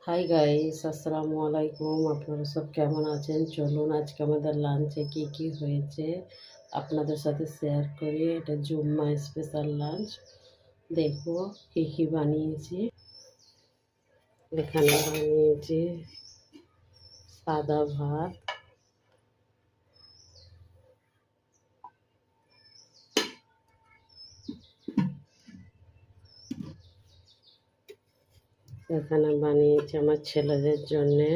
Hi guys, আসসালামু আলাইকুম। আপনারা সব কেমন আছেন? চলুন আজকে আমাদের লাঞ্চে কি কি হয়েছে আপনাদের সাথে শেয়ার করি। এটা জুম্মা স্পেশাল লাঞ্চ। দেখো কি কি বানিয়েছি। এখানে বানিয়েছি সাদা ভাত, এখানে বানিয়েছি আমার ছেলেদের জন্যে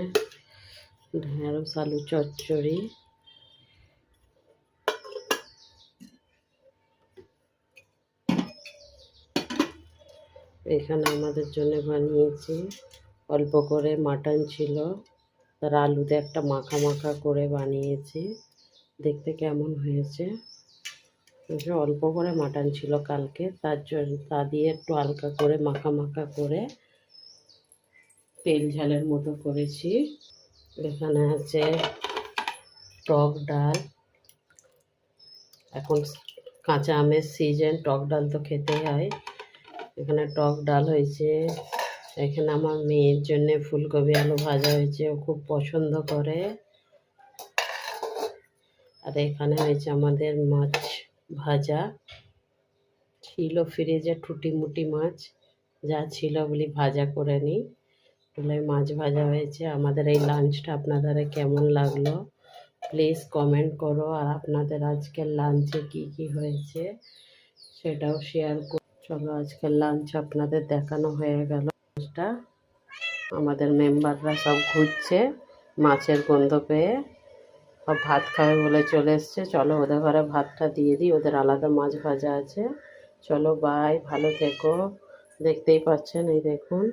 ঢেঁড়স আলু চচ্চড়ি, এখানে আমাদের জন্য বানিয়েছি অল্প করে মাটন ছিল, তার আলুতে একটা মাখা মাখা করে বানিয়েছি। দেখতে কেমন হয়েছে? অল্প করে মাটন ছিল কালকে, তার জন্য তা দিয়ে একটু হালকা করে মাখা মাখা করে তেল ঝালের মতো করেছি। এখানে আছে টক ডাল, এখন কাঁচা আমের সিজন, টক ডাল তো খেতেই হয়। এখানে টক ডাল হয়েছে। এখানে আমার মেয়ের জন্য ফুলকপি আলু ভাজা হয়েছে, ও খুব পছন্দ করে। আর এখানে হয়েছে আমাদের মাছ ভাজা, ছিল ফ্রিজে টুটি মুটি মাছ, যা ছিল বলি ভাজা করে নিই, বলে মাছ ভাজা হয়েছে। আমাদের এই লাঞ্চটা আপনাদের কেমন লাগলো প্লিজ কমেন্ট করো, আর আপনাদের আজকের লাঞ্চে কি কি হয়েছে সেটাও শেয়ার করো। চলো আজকের লাঞ্চ আপনাদের দেখানো হয়ে গেল। আমাদের মেম্বাররা সব ঘুরছে মাছের গন্ধ পেয়ে, সব ভাত খাবে বলে চলে এসছে। চলো ওদের ঘরে ভাতটা দিয়ে দিই, ওদের আলাদা মাছ ভাজা আছে। চলো বাই, ভালো থেকো। দেখতেই পাচ্ছেন, এই দেখুন।